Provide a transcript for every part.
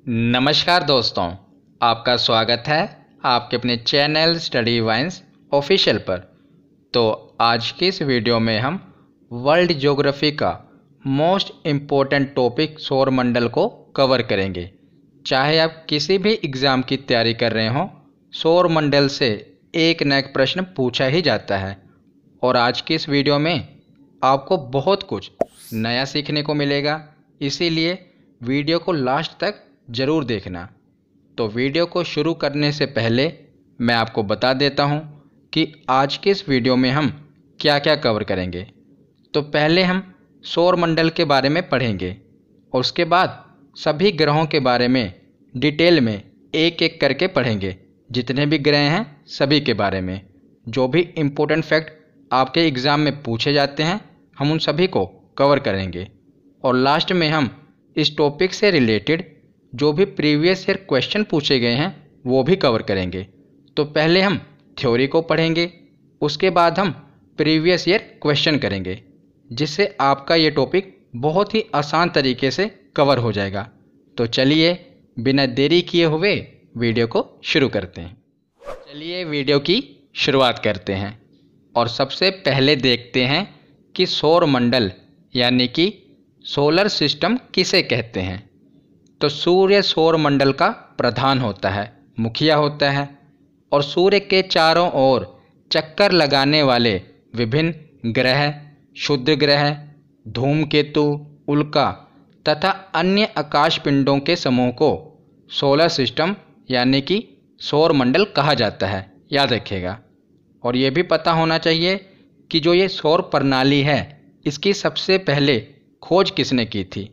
नमस्कार दोस्तों, आपका स्वागत है आपके अपने चैनल स्टडी वाइन्स ऑफिशियल पर। तो आज की इस वीडियो में हम वर्ल्ड ज्योग्राफी का मोस्ट इम्पोर्टेंट टॉपिक सौरमंडल को कवर करेंगे। चाहे आप किसी भी एग्ज़ाम की तैयारी कर रहे हों, सौरमंडल से एक न एक प्रश्न पूछा ही जाता है। और आज की इस वीडियो में आपको बहुत कुछ नया सीखने को मिलेगा, इसीलिए वीडियो को लास्ट तक ज़रूर देखना। तो वीडियो को शुरू करने से पहले मैं आपको बता देता हूं कि आज के इस वीडियो में हम क्या क्या कवर करेंगे। तो पहले हम सौरमंडल के बारे में पढ़ेंगे और उसके बाद सभी ग्रहों के बारे में डिटेल में एक एक करके पढ़ेंगे। जितने भी ग्रह हैं सभी के बारे में, जो भी इम्पोर्टेंट फैक्ट आपके एग्ज़ाम में पूछे जाते हैं, हम उन सभी को कवर करेंगे। और लास्ट में हम इस टॉपिक से रिलेटेड जो भी प्रीवियस ईयर क्वेश्चन पूछे गए हैं वो भी कवर करेंगे। तो पहले हम थ्योरी को पढ़ेंगे, उसके बाद हम प्रीवियस ईयर क्वेश्चन करेंगे, जिससे आपका ये टॉपिक बहुत ही आसान तरीके से कवर हो जाएगा। तो चलिए बिना देरी किए हुए वीडियो को शुरू करते हैं। चलिए वीडियो की शुरुआत करते हैं और सबसे पहले देखते हैं कि सौरमंडल यानी कि सोलर सिस्टम किसे कहते हैं। तो सूर्य सौरमंडल का प्रधान होता है, मुखिया होता है, और सूर्य के चारों ओर चक्कर लगाने वाले विभिन्न ग्रह, क्षुद्र ग्रह, धूमकेतु, उल्का तथा अन्य आकाश पिंडों के समूह को सोलर सिस्टम यानी कि सौरमंडल कहा जाता है, याद रखिएगा। और ये भी पता होना चाहिए कि जो ये सौर प्रणाली है, इसकी सबसे पहले खोज किसने की थी,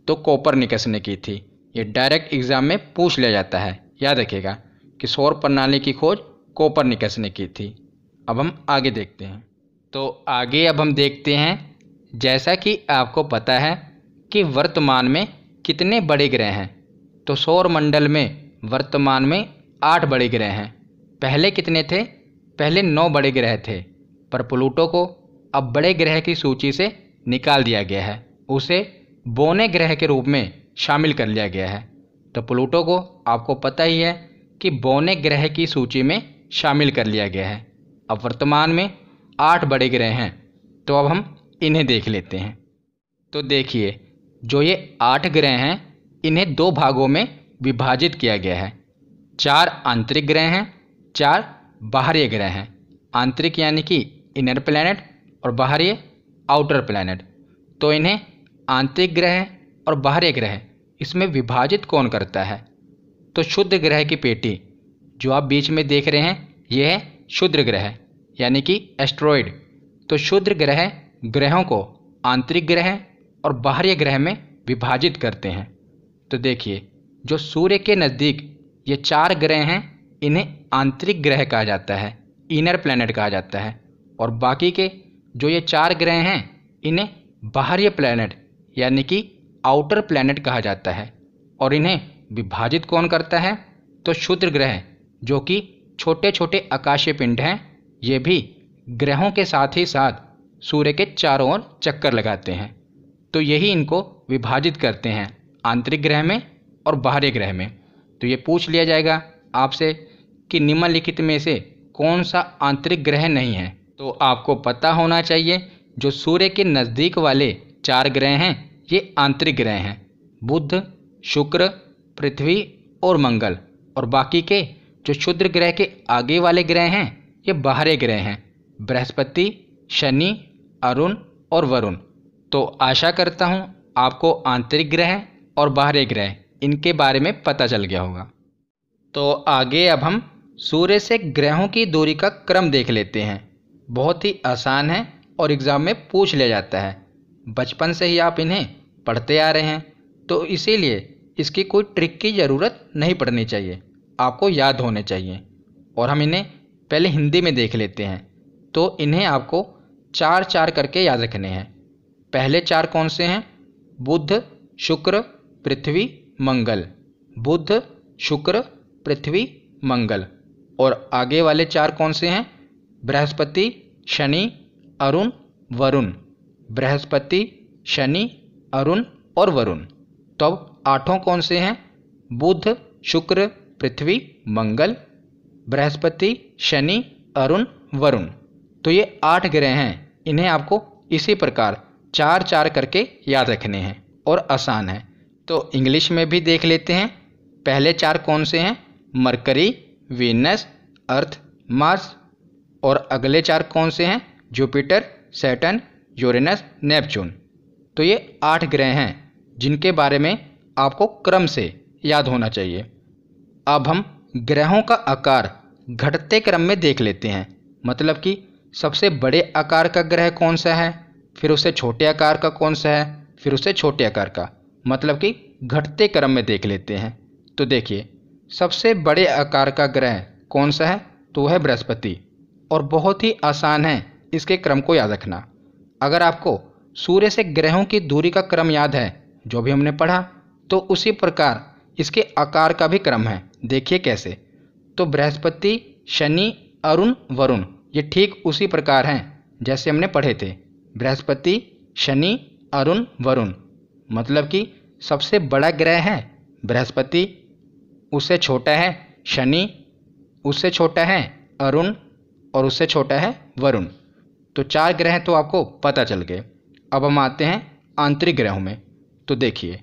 तो कोपरनिकस ने की थी। ये डायरेक्ट एग्ज़ाम में पूछ लिया जाता है, याद रखिएगा कि सौर प्रणाली की खोज कोपरनिकस ने की थी। अब हम आगे देखते हैं। तो आगे अब हम देखते हैं, जैसा कि आपको पता है कि वर्तमान में कितने बड़े ग्रह हैं। तो सौरमंडल में वर्तमान में 8 बड़े ग्रह हैं। पहले कितने थे? पहले 9 बड़े ग्रह थे, पर प्लूटो को अब बड़े ग्रह की सूची से निकाल दिया गया है, उसे बौने ग्रह के रूप में शामिल कर लिया गया है। तो प्लूटो को आपको पता ही है कि बौने ग्रह की सूची में शामिल कर लिया गया है। अब वर्तमान में 8 बड़े ग्रह हैं, तो अब हम इन्हें देख लेते हैं। तो देखिए, जो ये 8 ग्रह हैं, इन्हें 2 भागों में विभाजित किया गया है। 4 आंतरिक ग्रह हैं, 4 बाहरी ग्रह हैं। आंतरिक यानी कि इनर प्लैनेट और बाहरी आउटर प्लैनेट। तो इन्हें आंतरिक ग्रह और बाहरी ग्रह इसमें विभाजित कौन करता है? तो क्षुद्र ग्रह की पेटी जो आप बीच में देख रहे हैं, यह है क्षुद्र ग्रह यानी कि एस्ट्रॉयड। तो क्षुद्र ग्रह ग्रहों को आंतरिक ग्रह और बाहरी ग्रह में विभाजित करते हैं। तो देखिए, जो सूर्य के नज़दीक ये 4 ग्रह हैं, इन्हें आंतरिक ग्रह कहा जाता है, इनर प्लैनेट कहा जाता है। और बाकी के जो ये 4 ग्रह हैं, इन्हें बाहरी प्लैनेट यानी कि आउटर प्लैनेट कहा जाता है। और इन्हें विभाजित कौन करता है? तो क्षुद्र ग्रह जो कि छोटे छोटे आकाशीय पिंड हैं, ये भी ग्रहों के साथ ही साथ सूर्य के चारों ओर चक्कर लगाते हैं। तो यही इनको विभाजित करते हैं आंतरिक ग्रह में और बाहरी ग्रह में। तो ये पूछ लिया जाएगा आपसे कि निम्नलिखित में से कौन सा आंतरिक ग्रह नहीं है। तो आपको पता होना चाहिए, जो सूर्य के नज़दीक वाले 4 ग्रह हैं, ये आंतरिक ग्रह हैं, बुध, शुक्र, पृथ्वी और मंगल। और बाकी के जो क्षुद्र ग्रह के आगे वाले ग्रह हैं, ये बाहरी ग्रह हैं, बृहस्पति, शनि, अरुण और वरुण। तो आशा करता हूँ आपको आंतरिक ग्रह और बाहरी ग्रह इनके बारे में पता चल गया होगा। तो आगे अब हम सूर्य से ग्रहों की दूरी का क्रम देख लेते हैं। बहुत ही आसान है और एग्ज़ाम में पूछ लिया जाता है। बचपन से ही आप इन्हें पढ़ते आ रहे हैं, तो इसीलिए इसकी कोई ट्रिक की ज़रूरत नहीं पड़नी चाहिए, आपको याद होने चाहिए। और हम इन्हें पहले हिंदी में देख लेते हैं। तो इन्हें आपको 4-4 करके याद रखने हैं। पहले 4 कौन से हैं? बुध, शुक्र, पृथ्वी, मंगल। बुध, शुक्र, पृथ्वी, मंगल। और आगे वाले 4 कौन से हैं? बृहस्पति, शनि, अरुण, वरुण। बृहस्पति, शनि, अरुण और वरुण। तो अब 8 कौन से हैं? बुध, शुक्र, पृथ्वी, मंगल, बृहस्पति, शनि, अरुण, वरुण। तो ये 8 ग्रह हैं। इन्हें आपको इसी प्रकार 4-4 करके याद रखने हैं और आसान है। तो इंग्लिश में भी देख लेते हैं। पहले 4 कौन से हैं? मरकरी, वीनस, अर्थ, मार्स। और अगले 4 कौन से हैं? Jupiter, Saturn, Uranus, Neptune. तो ये 8 ग्रह हैं जिनके बारे में आपको क्रम से याद होना चाहिए। अब हम ग्रहों का आकार घटते क्रम में देख लेते हैं। मतलब कि सबसे बड़े आकार का ग्रह कौन सा है, फिर उससे छोटे आकार का कौन सा है, फिर उससे छोटे आकार का, मतलब कि घटते क्रम में देख लेते हैं। तो देखिए, सबसे बड़े आकार का ग्रह कौन सा है? तो वह है बृहस्पति। और बहुत ही आसान है इसके क्रम को याद रखना। अगर आपको सूर्य से ग्रहों की दूरी का क्रम याद है, जो भी हमने पढ़ा, तो उसी प्रकार इसके आकार का भी क्रम है। देखिए कैसे। तो बृहस्पति, शनि, अरुण, वरुण, ये ठीक उसी प्रकार हैं जैसे हमने पढ़े थे। बृहस्पति, शनि, अरुण, वरुण, मतलब कि सबसे बड़ा ग्रह है बृहस्पति, उससे छोटा है शनि, उससे छोटा है अरुण और उससे छोटा है वरुण। तो 4 ग्रह तो आपको पता चल गए। अब हम आते हैं आंतरिक ग्रहों में। तो देखिए,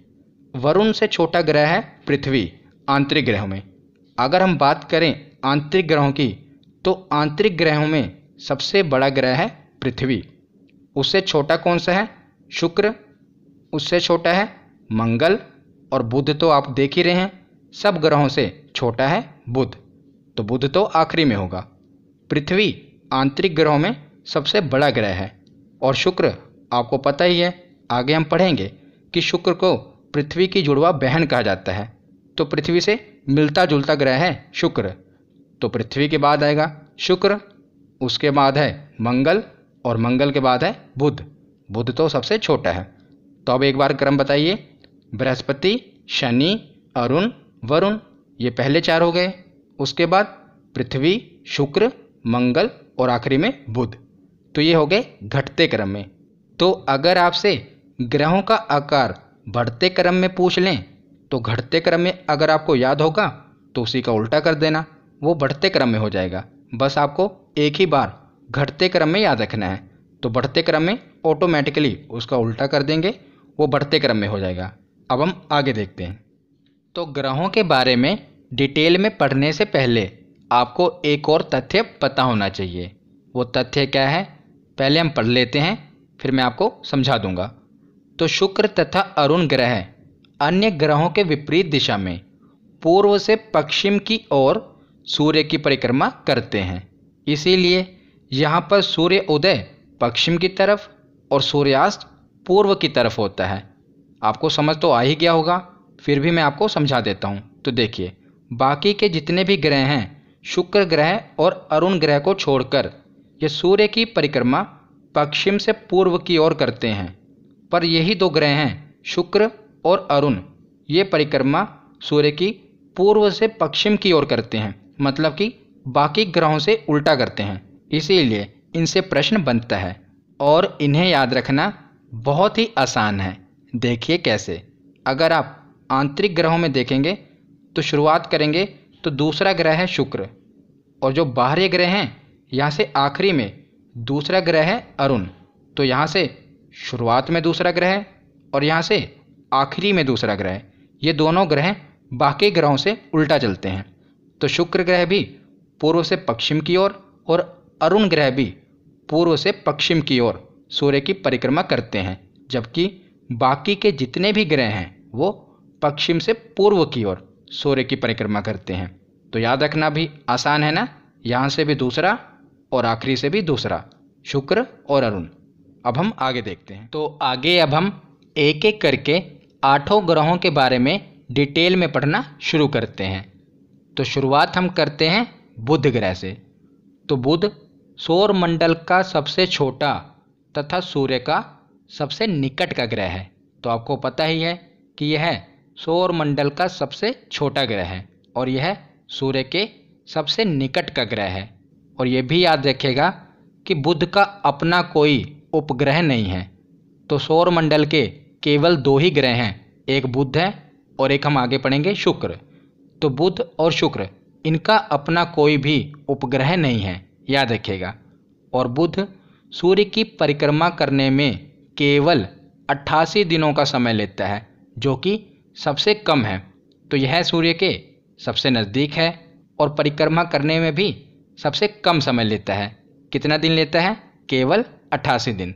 वरुण से छोटा ग्रह है पृथ्वी आंतरिक ग्रहों में। अगर हम बात करें आंतरिक ग्रहों की, तो आंतरिक ग्रहों में सबसे बड़ा ग्रह है पृथ्वी। उससे छोटा कौन सा है? शुक्र, उससे छोटा है मंगल, और बुध तो आप देख ही रहे हैं, सब ग्रहों से छोटा है बुध। तो बुध तो आखिरी में होगा। पृथ्वी आंतरिक ग्रहों में सबसे बड़ा ग्रह है। और शुक्र आपको पता ही है, आगे हम पढ़ेंगे कि शुक्र को पृथ्वी की जुड़वा बहन कहा जाता है। तो पृथ्वी से मिलता जुलता ग्रह है शुक्र। तो पृथ्वी के बाद आएगा शुक्र, उसके बाद है मंगल, और मंगल के बाद है बुध। बुध तो सबसे छोटा है। तो अब एक बार क्रम बताइए। बृहस्पति, शनि, अरुण, वरुण, ये पहले 4 हो गए। उसके बाद पृथ्वी, शुक्र, मंगल और आखिरी में बुध। तो ये हो गए घटते क्रम में। तो अगर आपसे ग्रहों का आकार बढ़ते क्रम में पूछ लें, तो घटते क्रम में अगर आपको याद होगा तो उसी का उल्टा कर देना, वो बढ़ते क्रम में हो जाएगा। बस आपको एक ही बार घटते क्रम में याद रखना है। तो बढ़ते क्रम में ऑटोमेटिकली उसका उल्टा कर देंगे, वो बढ़ते क्रम में हो जाएगा। अब हम आगे देखते हैं। तो ग्रहों के बारे में डिटेल में पढ़ने से पहले आपको एक और तथ्य पता होना चाहिए। वो तथ्य क्या है, पहले हम पढ़ लेते हैं, फिर मैं आपको समझा दूंगा। तो शुक्र तथा अरुण ग्रह अन्य ग्रहों के विपरीत दिशा में पूर्व से पश्चिम की ओर सूर्य की परिक्रमा करते हैं। इसीलिए यहाँ पर सूर्य उदय पश्चिम की तरफ और सूर्यास्त पूर्व की तरफ होता है। आपको समझ तो आ ही गया होगा, फिर भी मैं आपको समझा देता हूँ। तो देखिए, बाकी के जितने भी ग्रह हैं, शुक्र ग्रह और अरुण ग्रह को छोड़कर ये सूर्य की परिक्रमा पश्चिम से पूर्व की ओर करते हैं। पर यही 2 ग्रह हैं, शुक्र और अरुण, ये परिक्रमा सूर्य की पूर्व से पश्चिम की ओर करते हैं, मतलब कि बाकी ग्रहों से उल्टा करते हैं। इसीलिए इनसे प्रश्न बनता है और इन्हें याद रखना बहुत ही आसान है। देखिए कैसे। अगर आप आंतरिक ग्रहों में देखेंगे तो शुरुआत करेंगे तो दूसरा ग्रह है शुक्र, और जो बाहरी ग्रह हैं यहाँ से आखिरी में दूसरा ग्रह है अरुण। तो यहाँ से शुरुआत में दूसरा ग्रह और यहाँ से आखिरी में दूसरा ग्रह, ये दोनों ग्रह बाकी ग्रहों से उल्टा चलते हैं। तो शुक्र ग्रह भी पूर्व से पश्चिम की ओर और अरुण ग्रह भी पूर्व से पश्चिम की ओर सूर्य की परिक्रमा करते हैं, जबकि बाकी के जितने भी ग्रह हैं वो पश्चिम से पूर्व की ओर सूर्य की परिक्रमा करते हैं। तो याद रखना भी आसान है ना, यहाँ से भी दूसरा और आखिरी से भी दूसरा, शुक्र और अरुण। अब हम आगे देखते हैं। तो आगे अब हम एक एक करके 8 ग्रहों के बारे में डिटेल में पढ़ना शुरू करते हैं। तो शुरुआत हम करते हैं बुध ग्रह से। तो बुध सौर मंडल का सबसे छोटा तथा सूर्य का सबसे निकट का ग्रह है। तो आपको पता ही है कि यह सौर मंडल का सबसे छोटा ग्रह है और यह सूर्य के सबसे निकट का ग्रह है। और यह भी याद रखिएगा कि बुध का अपना कोई उपग्रह नहीं है। तो सौर मंडल के केवल 2 ही ग्रह हैं, एक बुध है और एक हम आगे पढ़ेंगे शुक्र। तो बुध और शुक्र इनका अपना कोई भी उपग्रह नहीं है, याद रखिएगा। और बुध सूर्य की परिक्रमा करने में केवल 88 दिनों का समय लेता है, जो कि सबसे कम है। तो यह सूर्य के सबसे नज़दीक है और परिक्रमा करने में भी सबसे कम समय लेता है। कितना दिन लेता है? केवल 88 दिन।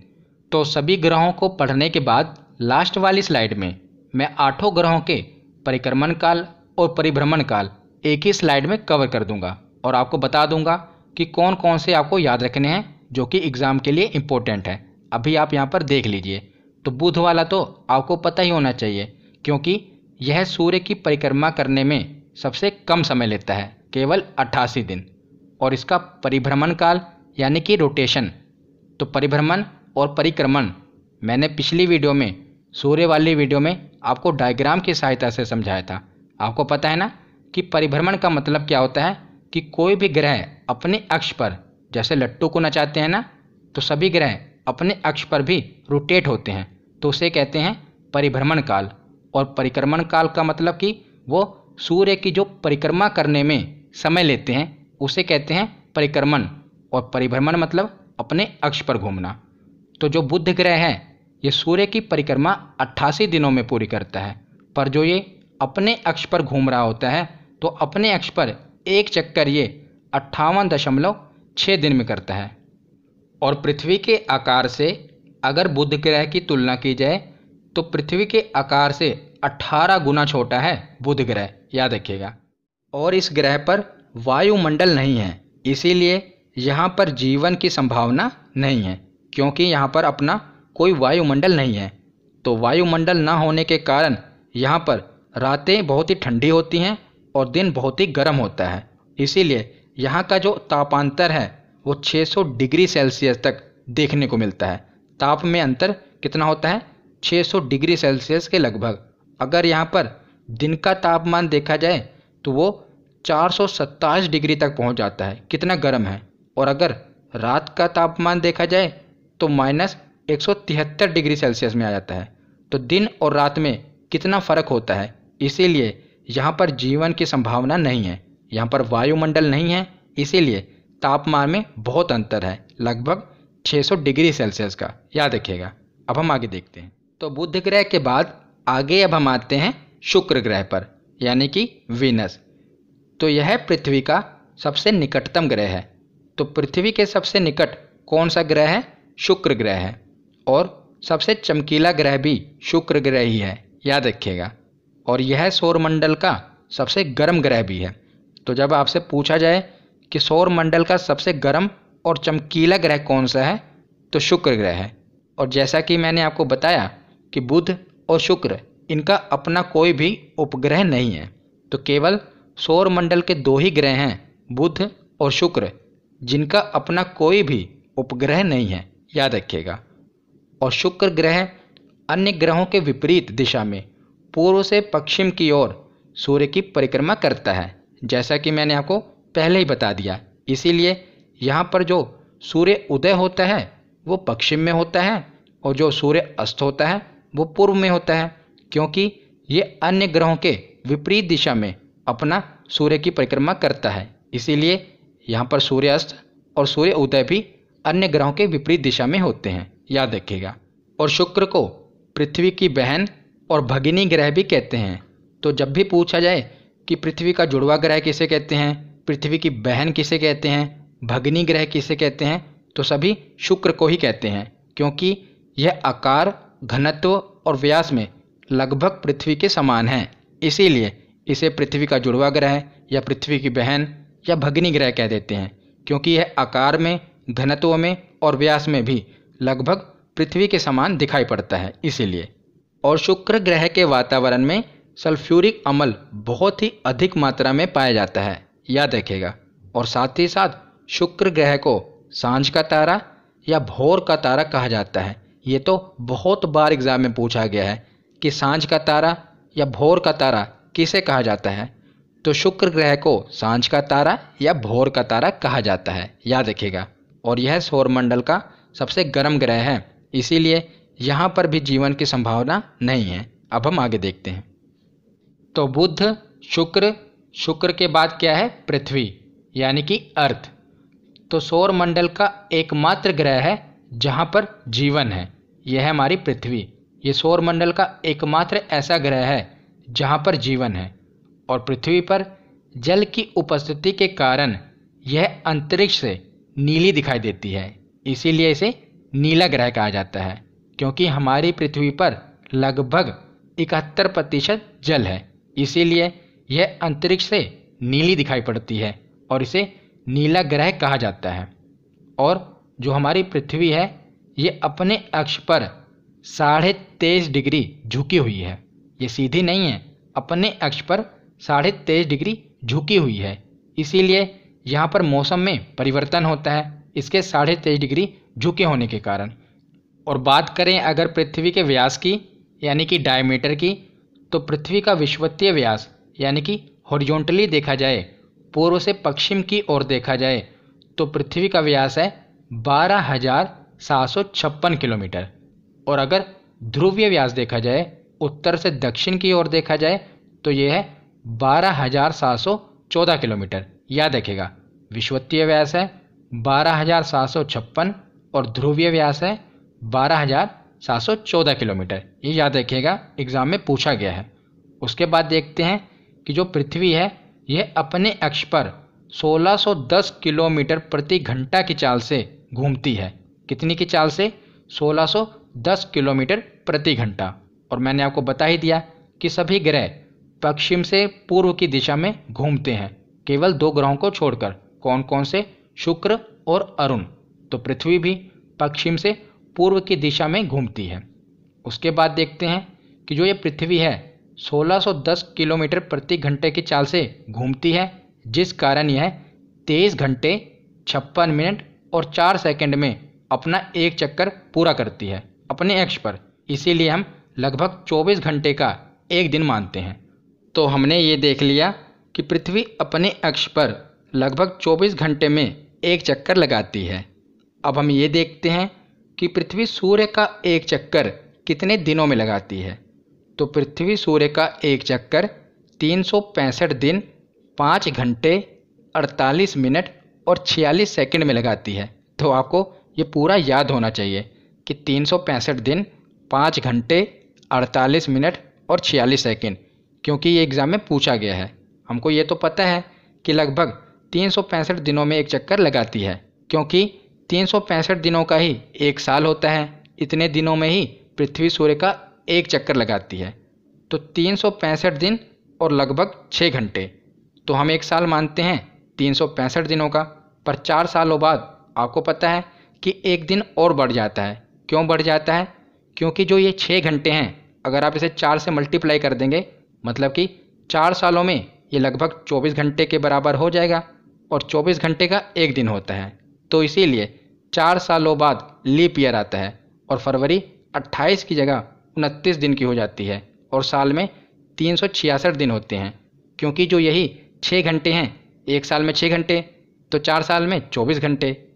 तो सभी ग्रहों को पढ़ने के बाद लास्ट वाली स्लाइड में मैं 8 ग्रहों के परिक्रमण काल और परिभ्रमण काल एक ही स्लाइड में कवर कर दूंगा और आपको बता दूंगा कि कौन कौन से आपको याद रखने हैं जो कि एग्ज़ाम के लिए इम्पोर्टेंट है। अभी आप यहाँ पर देख लीजिए। तो बुध वाला तो आपको पता ही होना चाहिए, क्योंकि यह सूर्य की परिक्रमा करने में सबसे कम समय लेता है, केवल 88 दिन। और इसका परिभ्रमण काल यानी कि रोटेशन, तो परिभ्रमण और परिक्रमण मैंने पिछली वीडियो में, सूर्य वाली वीडियो में आपको डायग्राम की सहायता से समझाया था। आपको पता है ना कि परिभ्रमण का मतलब क्या होता है कि कोई भी ग्रह अपने अक्ष पर, जैसे लट्टू को नचाते हैं ना, तो सभी ग्रह अपने अक्ष पर भी रोटेट होते हैं, तो उसे कहते हैं परिभ्रमण काल। और परिक्रमण काल का मतलब कि वो सूर्य की जो परिक्रमा करने में समय लेते हैं उसे कहते हैं परिक्रमण, और परिभ्रमण मतलब अपने अक्ष पर घूमना। तो जो बुध ग्रह है ये सूर्य की परिक्रमा 88 दिनों में पूरी करता है, पर जो ये अपने अक्ष पर घूम रहा होता है तो अपने अक्ष पर एक चक्कर ये 58.6 दिन में करता है। और पृथ्वी के आकार से अगर बुध ग्रह की तुलना की जाए तो पृथ्वी के आकार से 18 गुना छोटा है बुध ग्रह, याद रखिएगा। और इस ग्रह पर वायुमंडल नहीं है, इसीलिए यहाँ पर जीवन की संभावना नहीं है, क्योंकि यहाँ पर अपना कोई वायुमंडल नहीं है। तो वायुमंडल ना होने के कारण यहाँ पर रातें बहुत ही ठंडी होती हैं और दिन बहुत ही गर्म होता है। इसीलिए यहाँ का जो तापांतर है वो 600 डिग्री सेल्सियस तक देखने को मिलता है। ताप में अंतर कितना होता है? 600 डिग्री सेल्सियस के लगभग। अगर यहाँ पर दिन का तापमान देखा जाए तो वो 427 डिग्री तक पहुँच जाता है, कितना गर्म है। और अगर रात का तापमान देखा जाए तो -173 डिग्री सेल्सियस में आ जाता है। तो दिन और रात में कितना फ़र्क होता है, इसीलिए यहाँ पर जीवन की संभावना नहीं है। यहाँ पर वायुमंडल नहीं है, इसीलिए तापमान में बहुत अंतर है, लगभग 600 डिग्री सेल्सियस का, याद रखिएगा। अब हम आगे देखते हैं। तो बुध ग्रह के बाद आगे अब हम आते हैं शुक्र ग्रह पर, यानी कि वीनस। तो यह पृथ्वी का सबसे निकटतम ग्रह है। तो पृथ्वी के सबसे निकट कौन सा ग्रह है? शुक्र ग्रह है। और सबसे चमकीला ग्रह भी शुक्र ग्रह ही है, याद रखिएगा। और यह सौरमंडल का सबसे गर्म ग्रह भी है। तो जब आपसे पूछा जाए कि सौरमंडल का सबसे गर्म और चमकीला ग्रह कौन सा है, तो शुक्र ग्रह है। और जैसा कि मैंने आपको बताया कि बुध और शुक्र इनका अपना कोई भी उपग्रह नहीं है, तो केवल सौरमंडल के 2 ही ग्रह हैं, बुध और शुक्र, जिनका अपना कोई भी उपग्रह नहीं है, याद रखिएगा। और शुक्र ग्रह अन्य ग्रहों के विपरीत दिशा में पूर्व से पश्चिम की ओर सूर्य की परिक्रमा करता है, जैसा कि मैंने आपको पहले ही बता दिया। इसीलिए यहाँ पर जो सूर्य उदय होता है वो पश्चिम में होता है और जो सूर्य अस्त होता है वो पूर्व में होता है, क्योंकि ये अन्य ग्रहों के विपरीत दिशा में अपना सूर्य की परिक्रमा करता है। इसीलिए यहाँ पर सूर्यास्त और सूर्य उदय भी अन्य ग्रहों के विपरीत दिशा में होते हैं, याद रखिएगा। और शुक्र को पृथ्वी की बहन और भगिनी ग्रह भी कहते हैं। तो जब भी पूछा जाए कि पृथ्वी का जुड़वा ग्रह किसे कहते हैं, पृथ्वी की बहन किसे कहते हैं, भगिनी ग्रह किसे कहते हैं, तो सभी शुक्र को ही कहते हैं, क्योंकि यह आकार, घनत्व और व्यास में लगभग पृथ्वी के समान है। इसीलिए इसे पृथ्वी का जुड़वा ग्रह या पृथ्वी की बहन या भगिनी ग्रह कह देते हैं, क्योंकि यह आकार में, घनत्व में और व्यास में भी लगभग पृथ्वी के समान दिखाई पड़ता है, इसीलिए। और शुक्र ग्रह के वातावरण में सल्फ्यूरिक अम्ल बहुत ही अधिक मात्रा में पाया जाता है, याद रखिएगा। और साथ ही साथ शुक्र ग्रह को सांझ का तारा या भोर का तारा कहा जाता है। ये तो बहुत बार एग्जाम में पूछा गया है कि सांझ का तारा या भोर का तारा किसे कहा जाता है, तो शुक्र ग्रह को सांझ का तारा या भोर का तारा कहा जाता है, याद रखिएगा। और यह सौरमंडल का सबसे गर्म ग्रह है, इसीलिए यहाँ पर भी जीवन की संभावना नहीं है। अब हम आगे देखते हैं। तो बुध, शुक्र, शुक्र के बाद क्या है? पृथ्वी यानी कि अर्थ। तो सौर मंडल का एकमात्र ग्रह है जहाँ पर जीवन है, यह है हमारी पृथ्वी। ये सौर मंडल का एकमात्र ऐसा ग्रह है जहाँ पर जीवन है। और पृथ्वी पर जल की उपस्थिति के कारण यह अंतरिक्ष से नीली दिखाई देती है, इसीलिए इसे नीला ग्रह कहा जाता है, क्योंकि हमारी पृथ्वी पर लगभग 71% जल है, इसीलिए यह अंतरिक्ष से नीली दिखाई पड़ती है और इसे नीला ग्रह कहा जाता है। और जो हमारी पृथ्वी है ये अपने अक्ष पर 23.5 डिग्री झुकी हुई है, ये सीधी नहीं है, अपने अक्ष पर 23.5 डिग्री झुकी हुई है, इसीलिए यहाँ पर मौसम में परिवर्तन होता है इसके 23.5 डिग्री झुके होने के कारण। और बात करें अगर पृथ्वी के व्यास की यानी कि डायमीटर की, तो पृथ्वी का विषुवतीय व्यास यानी कि हॉरिजॉन्टली देखा जाए, पूर्व से पश्चिम की ओर देखा जाए, तो पृथ्वी का व्यास है 12,756 किलोमीटर। और अगर ध्रुवीय व्यास देखा जाए, उत्तर से दक्षिण की ओर देखा जाए, तो ये है 12,714 किलोमीटर। याद रखिएगा, विषुवतीय व्यास है 12,756 और ध्रुवीय व्यास है 12,714 किलोमीटर। ये याद रखिएगा, एग्जाम में पूछा गया है। उसके बाद देखते हैं कि जो पृथ्वी है यह अपने अक्ष पर 1610 किलोमीटर प्रति घंटा की चाल से घूमती है। कितनी की चाल से? 1610 किलोमीटर प्रति घंटा। और मैंने आपको बता ही दिया कि सभी ग्रह पश्चिम से पूर्व की दिशा में घूमते हैं, केवल 2 ग्रहों को छोड़कर। कौन कौन से? शुक्र और अरुण। तो पृथ्वी भी पश्चिम से पूर्व की दिशा में घूमती है। उसके बाद देखते हैं कि जो ये पृथ्वी है 1610 किलोमीटर प्रति घंटे की चाल से घूमती है, जिस कारण यह 23 घंटे 56 मिनट और 4 सेकंड में अपना एक चक्कर पूरा करती है अपने अक्ष पर, इसीलिए हम लगभग 24 घंटे का एक दिन मानते हैं। तो हमने ये देख लिया कि पृथ्वी अपने अक्ष पर लगभग 24 घंटे में एक चक्कर लगाती है। अब हम ये देखते हैं कि पृथ्वी सूर्य का एक चक्कर कितने दिनों में लगाती है। तो पृथ्वी सूर्य का एक चक्कर 365 दिन 5 घंटे 48 मिनट और 46 सेकंड में लगाती है। तो आपको ये पूरा याद होना चाहिए कि 365 दिन 5 घंटे 48 मिनट और 46 सेकंड, क्योंकि ये एग्ज़ाम में पूछा गया है। हमको ये तो पता है कि लगभग 365 दिनों में एक चक्कर लगाती है, क्योंकि 365 दिनों का ही एक साल होता है। इतने दिनों में ही पृथ्वी सूर्य का एक चक्कर लगाती है। तो 365 दिन और लगभग 6 घंटे, तो हम एक साल मानते हैं 365 दिनों का। पर 4 सालों बाद आपको पता है कि एक दिन और बढ़ जाता है। क्यों बढ़ जाता है? क्योंकि जो ये 6 घंटे हैं, अगर आप इसे 4 से मल्टीप्लाई कर देंगे, मतलब कि 4 सालों में ये लगभग 24 घंटे के बराबर हो जाएगा, और 24 घंटे का एक दिन होता है। तो इसीलिए 4 सालों बाद लीप ईयर आता है और फरवरी 28 की जगह 29 दिन की हो जाती है, और साल में 366 दिन होते हैं। क्योंकि जो यही 6 घंटे हैं, एक साल में 6 घंटे, तो 4 साल में 24 घंटे,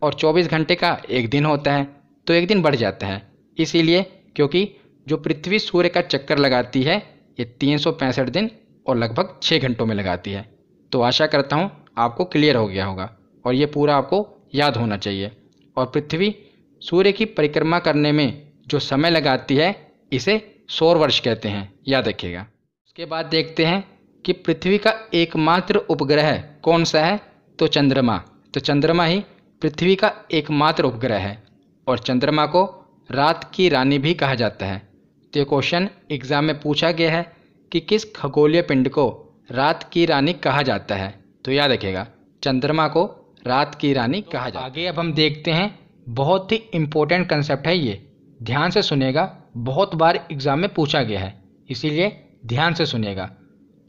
और 24 घंटे का एक दिन होता है, तो एक दिन बढ़ जाता है। इसीलिए क्योंकि जो पृथ्वी सूर्य का चक्कर लगाती है ये 365 दिन और लगभग 6 घंटों में लगाती है। तो आशा करता हूँ आपको क्लियर हो गया होगा और ये पूरा आपको याद होना चाहिए। और पृथ्वी सूर्य की परिक्रमा करने में जो समय लगाती है इसे सौर वर्ष कहते हैं, याद रखिएगा। उसके बाद देखते हैं कि पृथ्वी का एकमात्र उपग्रह कौन सा है? तो चंद्रमा। तो चंद्रमा ही पृथ्वी का एकमात्र उपग्रह है, और चंद्रमा को रात की रानी भी कहा जाता है। तो ये क्वेश्चन एग्जाम में पूछा गया है कि किस खगोलीय पिंड को रात की रानी कहा जाता है। तो याद रखिएगा, चंद्रमा को रात की रानी कहा जाता है। आगे अब हम देखते हैं, बहुत ही इम्पोर्टेंट कंसेप्ट है ये, ध्यान से सुनिएगा, बहुत बार एग्जाम में पूछा गया है, इसीलिए ध्यान से सुनिएगा।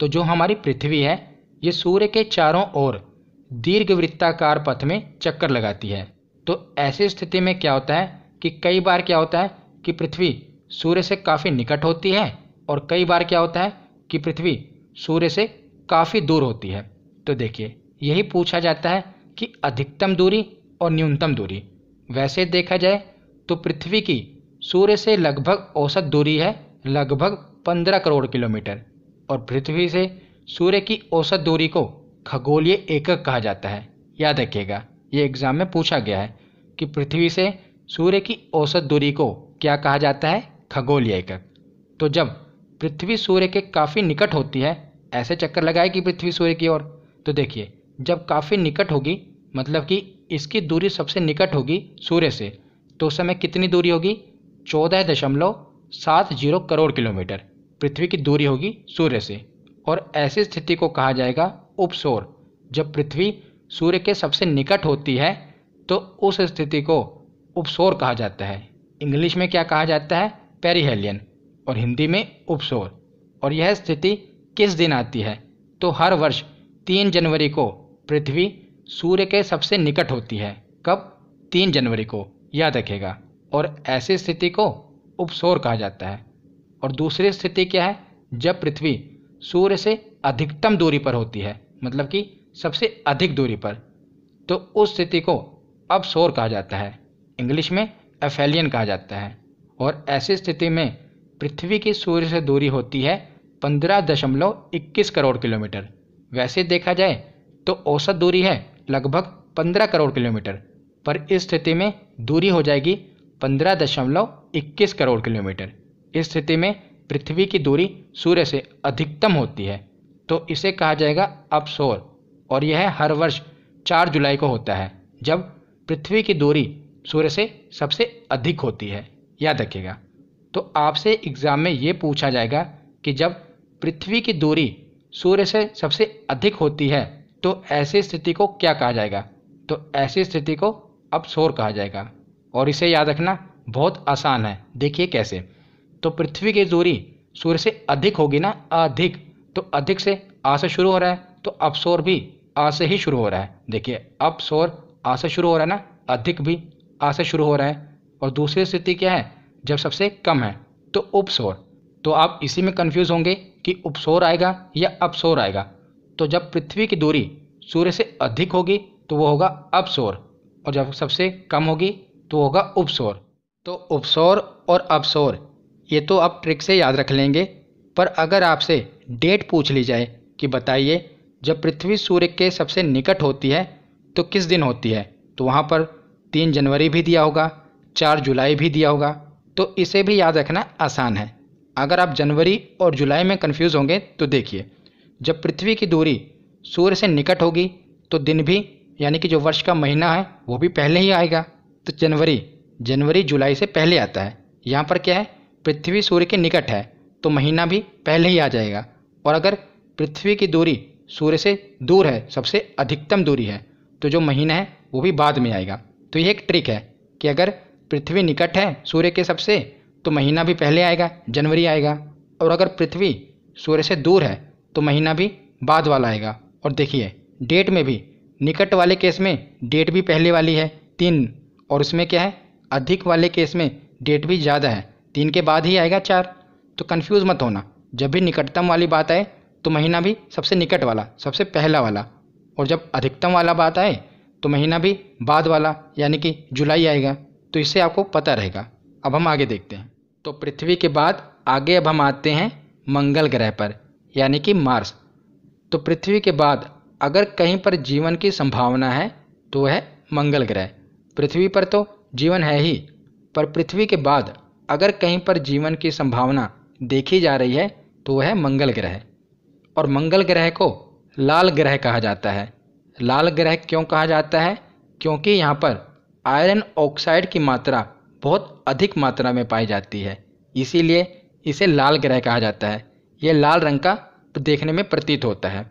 तो जो हमारी पृथ्वी है ये सूर्य के चारों ओर दीर्घवृत्ताकार पथ में चक्कर लगाती है। तो ऐसी स्थिति में क्या होता है कि कई बार क्या होता है कि पृथ्वी सूर्य से काफ़ी निकट होती है, और कई बार क्या होता है कि पृथ्वी सूर्य से काफ़ी दूर होती है। तो देखिए, यही पूछा जाता है कि अधिकतम दूरी और न्यूनतम दूरी। वैसे देखा जाए तो पृथ्वी की सूर्य से लगभग औसत दूरी है लगभग 15 करोड़ किलोमीटर, और पृथ्वी से सूर्य की औसत दूरी को खगोलीय एकक कहा जाता है। याद रखिएगा, ये एग्जाम में पूछा गया है कि पृथ्वी से सूर्य की औसत दूरी को क्या कहा जाता है? खगोलीय एकक। तो जब पृथ्वी सूर्य के काफ़ी निकट होती है, ऐसे चक्कर लगाएगी पृथ्वी सूर्य की ओर, तो देखिए जब काफ़ी निकट होगी, मतलब कि इसकी दूरी सबसे निकट होगी सूर्य से, तो उस समय कितनी दूरी होगी? 14.70 करोड़ किलोमीटर पृथ्वी की दूरी होगी सूर्य से। और ऐसी स्थिति को कहा जाएगा उपसौर। जब पृथ्वी सूर्य के सबसे निकट होती है तो उस स्थिति को उपसौर कहा जाता है। इंग्लिश में क्या कहा जाता है? पेरिहेलियन, और हिंदी में उपसौर। और यह स्थिति किस दिन आती है? तो हर वर्ष 3 जनवरी को पृथ्वी सूर्य के सबसे निकट होती है। कब? 3 जनवरी को, याद रखेगा। और ऐसी स्थिति को उपसौर कहा जाता है। और दूसरी स्थिति क्या है? जब पृथ्वी सूर्य से अधिकतम दूरी पर होती है, मतलब कि सबसे अधिक दूरी पर, तो उस स्थिति को अपसौर कहा जाता है। इंग्लिश में एफेलियन कहा जाता है। और ऐसी स्थिति में पृथ्वी की सूर्य से दूरी होती है 15.21 करोड़ किलोमीटर। वैसे देखा जाए तो औसत दूरी है लगभग 15 करोड़ किलोमीटर, पर इस स्थिति में दूरी हो जाएगी 15.21 करोड़ किलोमीटर। इस स्थिति में पृथ्वी की दूरी सूर्य से अधिकतम होती है, तो इसे कहा जाएगा अपसौर। और यह हर वर्ष 4 जुलाई को होता है, जब पृथ्वी की दूरी सूर्य से सबसे अधिक होती है। याद रखिएगा। तो आपसे एग्जाम में ये पूछा जाएगा कि जब पृथ्वी की दूरी सूर्य से सबसे अधिक होती है तो ऐसी स्थिति को क्या कहा जाएगा? तो ऐसी स्थिति को अपसौर कहा जाएगा। और इसे याद रखना बहुत आसान है। देखिए कैसे। तो पृथ्वी की दूरी सूर्य से अधिक होगी ना, अधिक, तो अधिक से आ से शुरू हो रहा है, तो अपसौर भी आ से ही शुरू हो रहा है। देखिए अपसौर आ से शुरू हो रहा है ना, अधिक भी आ से शुरू हो रहा है। और दूसरी स्थिति क्या है? जब सबसे कम है तो उपसौर। तो आप इसी में कंफ्यूज होंगे कि उपसौर आएगा या अपसौर आएगा। तो जब पृथ्वी की दूरी सूर्य से अधिक होगी तो वो होगा अपसौर, और जब सबसे कम होगी तो होगा उपसौर। तो उपसौर और अपसौर ये तो आप ट्रिक से याद रख लेंगे। पर अगर आपसे डेट पूछ ली जाए कि बताइए जब पृथ्वी सूर्य के सबसे निकट होती है तो किस दिन होती है, तो वहाँ पर 3 जनवरी भी दिया होगा, 4 जुलाई भी दिया होगा। तो इसे भी याद रखना आसान है। अगर आप जनवरी और जुलाई में कंफ्यूज होंगे तो देखिए, जब पृथ्वी की दूरी सूर्य से निकट होगी तो दिन भी, यानी कि जो वर्ष का महीना है वो भी पहले ही आएगा। तो जनवरी जुलाई से पहले आता है। यहाँ पर क्या है? पृथ्वी सूर्य के निकट है तो महीना भी पहले ही आ जाएगा। और अगर पृथ्वी की दूरी सूर्य से दूर है, सबसे अधिकतम दूरी है, तो जो महीना है वो भी बाद में आएगा। तो ये एक ट्रिक है कि अगर पृथ्वी निकट है सूर्य के सबसे तो महीना भी पहले आएगा, जनवरी आएगा। और अगर पृथ्वी सूर्य से दूर है तो महीना भी बाद वाला आएगा। और देखिए डेट में भी निकट वाले केस में डेट भी पहले वाली है 3, और उसमें क्या है? अधिक वाले केस में डेट भी ज़्यादा है, 3 के बाद ही आएगा 4। तो कंफ्यूज मत होना, जब भी निकटतम वाली बात आए तो महीना भी सबसे निकट वाला, सबसे पहला वाला, और जब अधिकतम वाला बात आए तो महीना भी बाद वाला, यानी कि जुलाई आएगा। तो इससे आपको पता रहेगा। अब हम आगे देखते हैं। तो पृथ्वी के बाद आगे अब हम आते हैं मंगल ग्रह पर, यानी कि मार्स। तो पृथ्वी के बाद अगर कहीं पर जीवन की संभावना है तो वह है मंगल ग्रह। पृथ्वी पर तो जीवन है ही, पर पृथ्वी के बाद अगर कहीं पर जीवन की संभावना देखी जा रही है तो वह है मंगल ग्रह। और मंगल ग्रह को लाल ग्रह कहा जाता है। लाल ग्रह क्यों कहा जाता है? क्योंकि यहाँ पर आयरन ऑक्साइड की मात्रा बहुत अधिक मात्रा में पाई जाती है, इसीलिए इसे लाल ग्रह कहा जाता है। यह लाल रंग का देखने में प्रतीत होता है।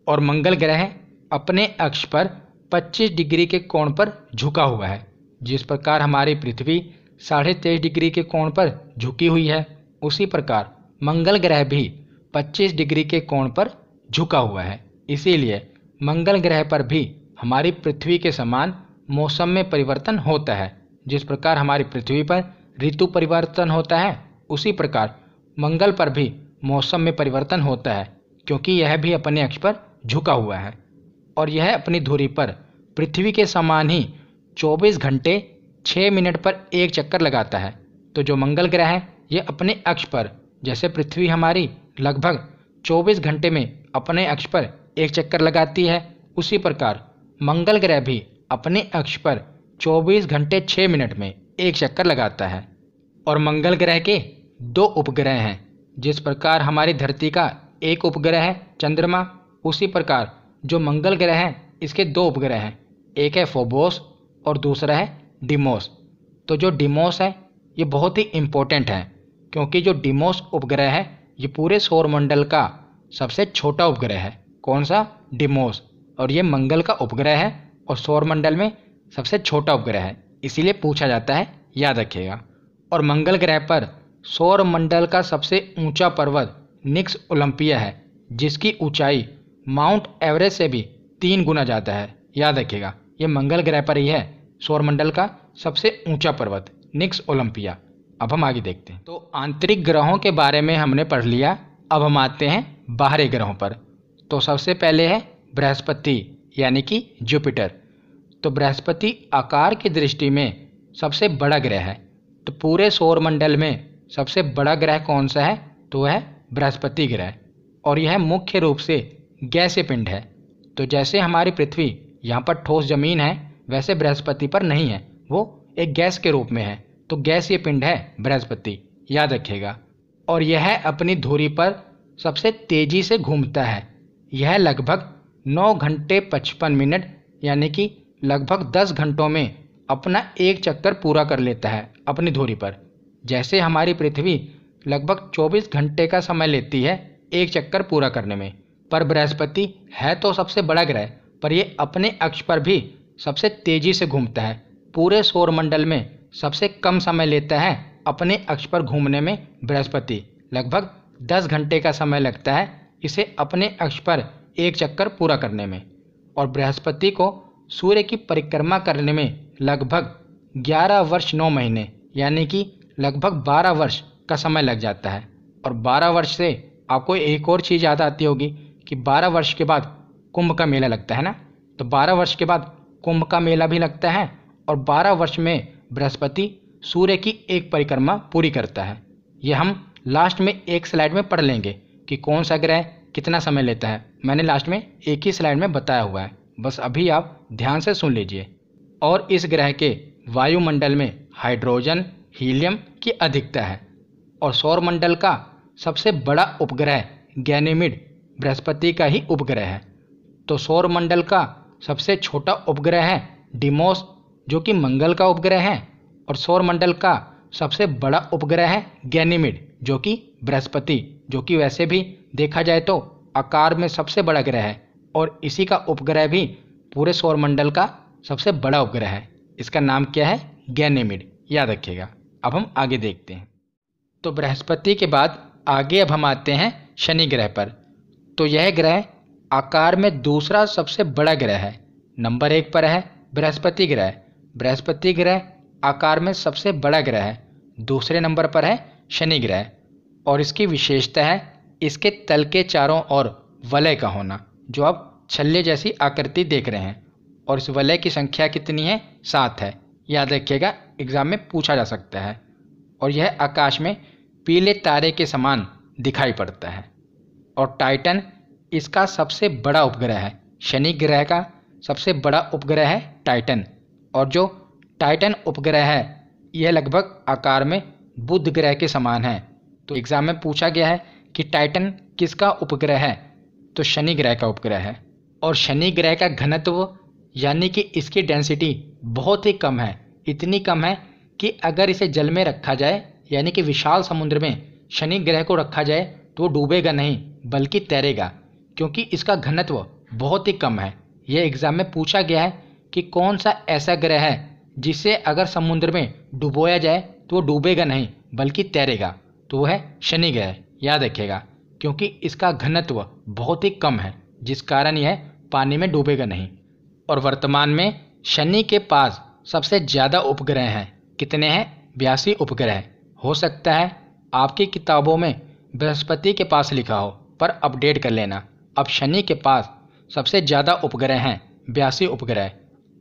और मंगल ग्रह अपने अक्ष पर 25 डिग्री के कोण पर झुका हुआ है। जिस प्रकार हमारी पृथ्वी 23.5 डिग्री के कोण पर झुकी हुई है, उसी प्रकार मंगल ग्रह भी 25 डिग्री के कोण पर झुका हुआ है। इसीलिए मंगल ग्रह पर भी हमारी पृथ्वी के समान मौसम में परिवर्तन होता है। जिस प्रकार हमारी पृथ्वी पर ऋतु परिवर्तन होता है, उसी प्रकार मंगल पर भी मौसम में परिवर्तन होता है, क्योंकि यह भी अपने अक्ष पर झुका हुआ है। और यह अपनी धुरी पर पृथ्वी के समान ही 24 घंटे 6 मिनट पर एक चक्कर लगाता है। तो जो मंगल ग्रह है, ये अपने अक्ष पर, जैसे पृथ्वी हमारी लगभग 24 घंटे में अपने अक्ष पर एक चक्कर लगाती है, उसी प्रकार मंगल ग्रह भी अपने अक्ष पर 24 घंटे 6 मिनट में एक चक्कर लगाता है। और मंगल ग्रह के 2 उपग्रह हैं। जिस प्रकार हमारी धरती का एक उपग्रह है चंद्रमा, उसी प्रकार जो मंगल ग्रह है इसके 2 उपग्रह हैं, एक है फोबोस और दूसरा है डिमोस। तो जो डिमोस है ये बहुत ही इम्पोर्टेंट है, क्योंकि जो डिमोस उपग्रह है ये पूरे सौरमंडल का सबसे छोटा उपग्रह है। कौन सा? डिमोस। और ये मंगल का उपग्रह है और सौरमंडल में सबसे छोटा उपग्रह है, इसीलिए पूछा जाता है, याद रखिएगा। और मंगल ग्रह पर सौरमंडल का सबसे ऊंचा पर्वत निक्स ओलंपिया है, जिसकी ऊंचाई माउंट एवरेस्ट से भी 3 गुना ज़्यादा है, याद रखिएगा। ये मंगल ग्रह पर ही है सौरमंडल का सबसे ऊंचा पर्वत निक्स ओलंपिया। अब हम आगे देखते हैं। तो आंतरिक ग्रहों के बारे में हमने पढ़ लिया, अब हम आते हैं बाहरी ग्रहों पर। तो सबसे पहले है बृहस्पति यानी कि जुपिटर। तो बृहस्पति आकार की दृष्टि में सबसे बड़ा ग्रह है। तो पूरे सौरमंडल में सबसे बड़ा ग्रह कौन सा है? तो वह है बृहस्पति ग्रह। और यह मुख्य रूप से गैसीय पिंड है। तो जैसे हमारी पृथ्वी यहाँ पर ठोस जमीन है, वैसे बृहस्पति पर नहीं है, वो एक गैस के रूप में है। तो गैसीय पिंड है बृहस्पति, याद रखिएगा। और यह अपनी धुरी पर सबसे तेजी से घूमता है। यह लगभग 9 घंटे 55 मिनट यानी कि लगभग 10 घंटों में अपना एक चक्कर पूरा कर लेता है अपनी धुरी पर। जैसे हमारी पृथ्वी लगभग 24 घंटे का समय लेती है एक चक्कर पूरा करने में, पर बृहस्पति है तो सबसे बड़ा ग्रह, पर ये अपने अक्ष पर भी सबसे तेजी से घूमता है। पूरे सौरमंडल में सबसे कम समय लेता है अपने अक्ष पर घूमने में बृहस्पति। लगभग 10 घंटे का समय लगता है इसे अपने अक्ष पर एक चक्कर पूरा करने में। और बृहस्पति को सूर्य की परिक्रमा करने में लगभग 11 वर्ष 9 महीने यानी कि लगभग 12 वर्ष का समय लग जाता है। और 12 वर्ष से आपको एक और चीज़ याद आती होगी कि 12 वर्ष के बाद कुंभ का मेला लगता है ना। तो 12 वर्ष के बाद कुंभ का मेला भी लगता है और 12 वर्ष में बृहस्पति सूर्य की एक परिक्रमा पूरी करता है। ये हम लास्ट में एक स्लाइड में पढ़ लेंगे कि कौन सा ग्रह कितना समय लेता है। मैंने लास्ट में एक ही स्लाइड में बताया हुआ है, बस अभी आप ध्यान से सुन लीजिए। और इस ग्रह के वायुमंडल में हाइड्रोजन, हीलियम की अधिकता है। और सौरमंडल का सबसे बड़ा उपग्रह गैनीमेड बृहस्पति का ही उपग्रह है। तो सौरमंडल का सबसे छोटा उपग्रह है डिमोस, जो कि मंगल का उपग्रह है। और सौरमंडल का सबसे बड़ा उपग्रह है गैनीमेड, जो कि बृहस्पति, जो कि वैसे भी देखा जाए तो आकार में सबसे बड़ा ग्रह है। और इसी का उपग्रह भी पूरे सौरमंडल का सबसे बड़ा उपग्रह है। इसका नाम क्या है? गैनीमेड, याद रखिएगा। अब हम आगे देखते हैं। तो बृहस्पति के बाद आगे अब हम आते हैं शनि ग्रह पर। तो यह ग्रह आकार में दूसरा सबसे बड़ा ग्रह है। नंबर 1 पर है बृहस्पति ग्रह। बृहस्पति ग्रह आकार में सबसे बड़ा ग्रह है। दूसरे नंबर पर है शनि ग्रह। और इसकी विशेषता है इसके तल के चारों ओर वलय का होना, जो आप छल्ले जैसी आकृति देख रहे हैं। और इस वलय की संख्या कितनी है? 7 है, याद रखिएगा, एग्जाम में पूछा जा सकता है। और यह आकाश में पीले तारे के समान दिखाई पड़ता है। और टाइटन इसका सबसे बड़ा उपग्रह है। शनि ग्रह का सबसे बड़ा उपग्रह है टाइटन। और जो टाइटन उपग्रह है यह लगभग आकार में बुध ग्रह के समान है। तो एग्जाम में पूछा गया है कि टाइटन किसका उपग्रह है? तो शनि ग्रह का उपग्रह है। और शनि ग्रह का घनत्व यानी कि इसकी डेंसिटी बहुत ही कम है। इतनी कम है कि अगर इसे जल में रखा जाए, यानी कि विशाल समुद्र में शनि ग्रह को रखा जाए, तो वो डूबेगा नहीं बल्कि तैरेगा, क्योंकि इसका घनत्व बहुत ही कम है। यह एग्जाम में पूछा गया है कि कौन सा ऐसा ग्रह है जिसे अगर समुद्र में डुबोया जाए तो वो डूबेगा नहीं बल्कि तैरेगा। तो वह है शनि ग्रह, याद रखिएगा, क्योंकि इसका घनत्व बहुत ही कम है, जिस कारण यह पानी में डूबेगा नहीं। और वर्तमान में शनि के पास सबसे ज़्यादा उपग्रह हैं। कितने हैं? 82 उपग्रह। हो सकता है आपकी किताबों में बृहस्पति के पास लिखा हो, पर अपडेट कर लेना। अब शनि के पास सबसे ज़्यादा उपग्रह हैं, 82 उपग्रह।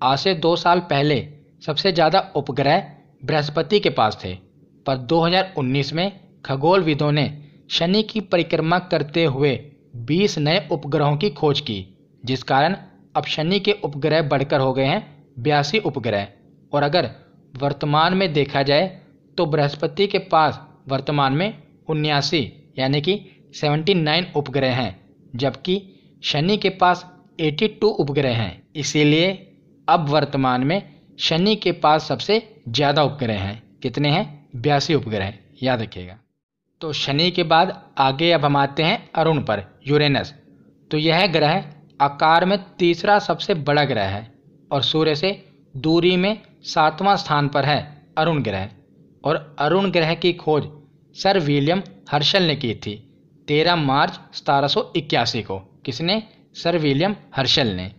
आज से 2 साल पहले सबसे ज़्यादा उपग्रह बृहस्पति के पास थे, पर 2019 में खगोलविदों ने शनि की परिक्रमा करते हुए 20 नए उपग्रहों की खोज की, जिस कारण अब शनि के उपग्रह बढ़कर हो गए हैं 82 उपग्रह। और अगर वर्तमान में देखा जाए तो बृहस्पति के पास वर्तमान में 79 यानी कि 79 उपग्रह हैं, जबकि शनि के पास 82 उपग्रह हैं। इसीलिए अब वर्तमान में शनि के पास सबसे ज़्यादा उपग्रह हैं। कितने हैं? 82 उपग्रह, याद रखिएगा। तो शनि के बाद आगे अब हम आते हैं अरुण पर, यूरेनस। तो यह ग्रह आकार में तीसरा सबसे बड़ा ग्रह है और सूर्य से दूरी में 7वां स्थान पर है अरुण ग्रह। और अरुण ग्रह की खोज सर विलियम हर्शल ने की थी 13 मार्च 1781 को। किसने? सर विलियम हर्शल ने।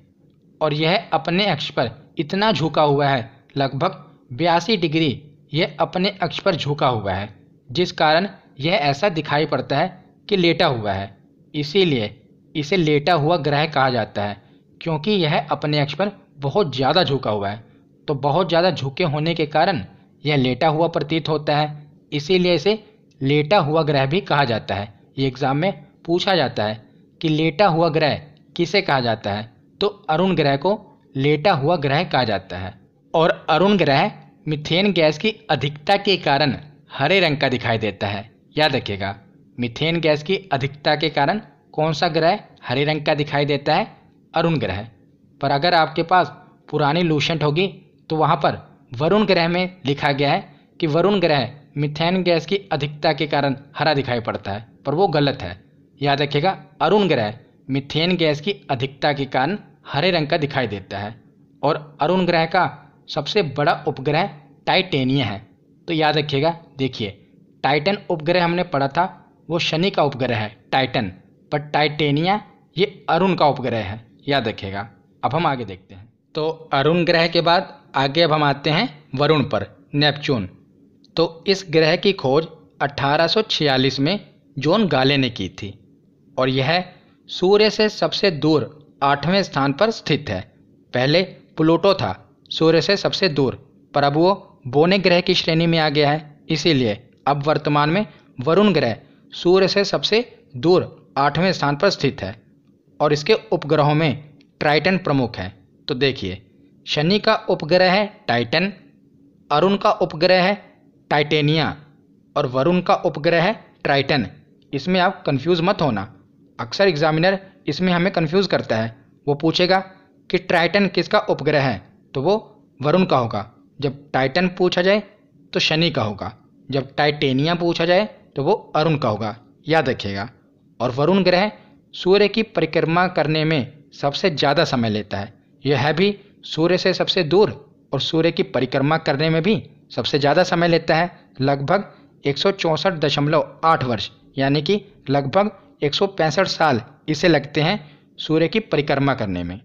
और यह अपने अक्ष पर इतना झुका हुआ है, लगभग 82 डिग्री यह अपने अक्ष पर झुका हुआ है, जिस कारण यह ऐसा दिखाई पड़ता है कि लेटा हुआ है। इसीलिए इसे लेटा हुआ ग्रह कहा जाता है, क्योंकि यह अपने अक्ष पर बहुत ज़्यादा झुका हुआ है। तो बहुत ज़्यादा झुके होने के कारण यह लेटा हुआ प्रतीत होता है, इसीलिए इसे लेटा हुआ ग्रह भी कहा जाता है। ये एग्जाम में पूछा जाता है कि लेटा हुआ ग्रह किसे कहा जाता है, तो अरुण ग्रह को लेटा हुआ ग्रह कहा जाता है। और अरुण ग्रह मीथेन गैस की अधिकता के कारण हरे रंग का दिखाई देता है, याद रखिएगा। मीथेन गैस की अधिकता के कारण कौन सा ग्रह हरे रंग का दिखाई देता है? अरुण ग्रह। पर अगर आपके पास पुरानी लूसेंट होगी तो वहाँ पर वरुण ग्रह में लिखा गया है कि वरुण ग्रह मीथेन गैस की अधिकता के कारण हरा दिखाई पड़ता है, पर वो गलत है। याद रखिएगा, अरुण ग्रह मीथेन गैस की अधिकता के कारण हरे रंग का दिखाई देता है। और अरुण ग्रह का सबसे बड़ा उपग्रह टाइटेनिया है। तो याद रखिएगा, देखिए टाइटन उपग्रह हमने पढ़ा था, वो शनि का उपग्रह है टाइटन, पर टाइटेनिया ये अरुण का उपग्रह है, याद रखिएगा। अब हम आगे देखते हैं। तो अरुण ग्रह के बाद आगे अब हम आते हैं वरुण पर, नेपच्यून। तो इस ग्रह की खोज 1846 में जॉन गाले ने की थी और यह सूर्य से सबसे दूर 8वें स्थान पर स्थित है। पहले प्लूटो था सूर्य से सबसे दूर, पर अब वो बोने ग्रह की श्रेणी में आ गया है। इसीलिए अब वर्तमान में वरुण ग्रह सूर्य से सबसे दूर 8वें स्थान पर स्थित है और इसके उपग्रहों में ट्राइटन प्रमुख है। तो देखिए, शनि का उपग्रह है टाइटन, अरुण का उपग्रह है टाइटेनिया और वरुण का उपग्रह है ट्राइटन। इसमें आप कंफ्यूज मत होना, अक्सर एग्जामिनर इसमें हमें कंफ्यूज करता है। वो पूछेगा कि ट्राइटन किसका उपग्रह है, तो वो वरुण का होगा। जब टाइटन पूछा जाए तो शनि का होगा, जब टाइटेनिया पूछा जाए तो वो अरुण का होगा, याद रखिएगा। और वरुण ग्रह सूर्य की परिक्रमा करने में सबसे ज़्यादा समय लेता है। यह भी सूर्य से सबसे दूर और सूर्य की परिक्रमा करने में भी सबसे ज़्यादा समय लेता है, लगभग 164.8 वर्ष, यानी कि लगभग 165 साल इसे लगते हैं सूर्य की परिक्रमा करने में।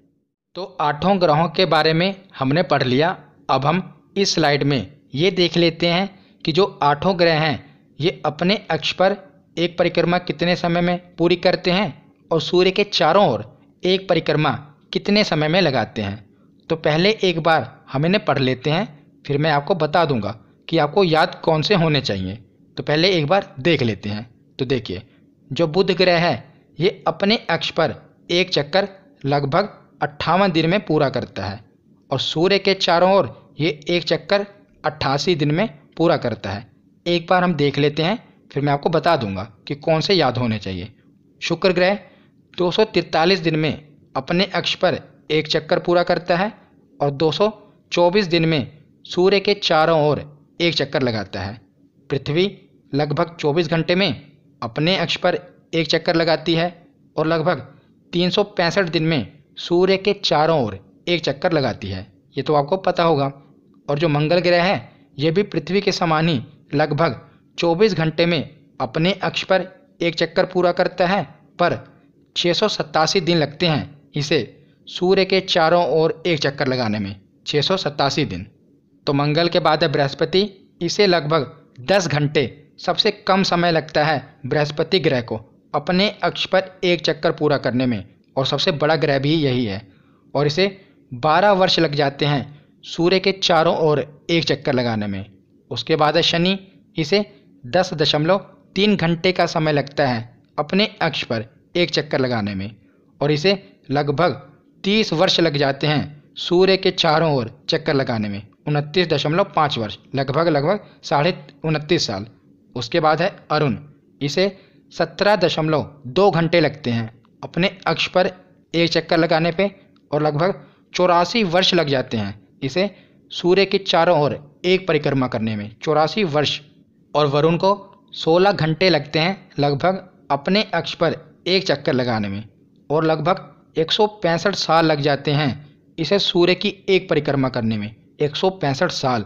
तो 8 ग्रहों के बारे में हमने पढ़ लिया। अब हम इस स्लाइड में ये देख लेते हैं कि जो 8 ग्रह हैं ये अपने अक्ष पर एक परिक्रमा कितने समय में पूरी करते हैं और सूर्य के चारों ओर एक परिक्रमा कितने समय में लगाते हैं। तो पहले एक बार हम इन्हें पढ़ लेते हैं, फिर मैं आपको बता दूंगा कि आपको याद कौन से होने चाहिए। तो पहले एक बार देख लेते हैं। तो देखिए, जो बुध ग्रह है ये अपने अक्ष पर एक चक्कर लगभग 58 दिन में पूरा करता है और सूर्य के चारों ओर ये एक चक्कर 88 दिन में पूरा करता है। एक बार हम देख लेते हैं, फिर मैं आपको बता दूंगा कि कौन से याद होने चाहिए। शुक्र ग्रह 243 दिन में अपने अक्ष पर एक चक्कर पूरा करता है और 224 दिन में सूर्य के चारों ओर एक चक्कर लगाता है। पृथ्वी लगभग 24 घंटे में अपने अक्ष पर एक चक्कर लगाती है और लगभग 365 दिन में सूर्य के चारों ओर एक चक्कर लगाती है। ये तो आपको पता होगा। और जो मंगल ग्रह है ये भी पृथ्वी के समान ही लगभग 24 घंटे में अपने अक्ष पर एक चक्कर पूरा करता है, पर 687 दिन लगते हैं इसे सूर्य के चारों ओर एक चक्कर लगाने में, 687 दिन। तो मंगल के बाद है बृहस्पति, इसे लगभग 10 घंटे सबसे कम समय लगता है बृहस्पति ग्रह को अपने अक्ष पर एक चक्कर पूरा करने में, और सबसे बड़ा ग्रह भी यही है। और इसे 12 वर्ष लग जाते हैं सूर्य के चारों ओर एक चक्कर लगाने में। उसके बाद है शनि, इसे 10.3 घंटे का समय लगता है अपने अक्ष पर एक चक्कर लगाने में, और इसे लगभग 30 वर्ष लग जाते हैं सूर्य के चारों ओर चक्कर लगाने में। 29.5 वर्ष, लगभग 29.5 साल। उसके बाद है अरुण, इसे 17.2 घंटे लगते हैं अपने अक्ष पर एक चक्कर लगाने पे, और लगभग 84 वर्ष लग जाते हैं इसे सूर्य के चारों ओर एक परिक्रमा करने में, 84 वर्ष। और वरुण को 16 घंटे लगते हैं लगभग अपने अक्ष पर एक चक्कर लगाने में, और लगभग 165 साल लग जाते हैं इसे सूर्य की एक परिक्रमा करने में। 165 साल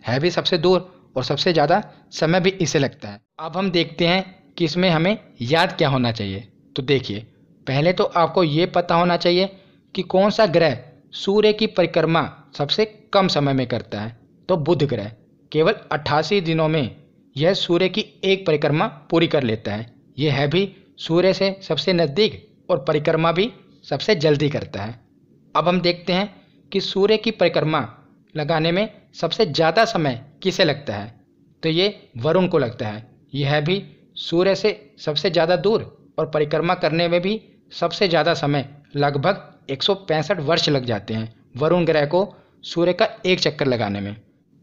है भी सबसे दूर, और सबसे ज़्यादा समय भी इसे लगता है। अब हम देखते हैं कि इसमें हमें याद क्या होना चाहिए। तो देखिए, पहले तो आपको ये पता होना चाहिए कि कौन सा ग्रह सूर्य की परिक्रमा सबसे कम समय में करता है। तो बुध ग्रह केवल 88 दिनों में यह सूर्य की एक परिक्रमा पूरी कर लेता है। यह है भी सूर्य से सबसे नज़दीक और परिक्रमा भी सबसे जल्दी करता है। अब हम देखते हैं कि सूर्य की परिक्रमा लगाने में सबसे ज़्यादा समय किसे लगता है। तो ये वरुण को लगता है। यह भी सूर्य से सबसे ज़्यादा दूर और परिक्रमा करने में भी सबसे ज़्यादा समय, लगभग 165 वर्ष लग जाते हैं वरुण ग्रह को सूर्य का एक चक्कर लगाने में।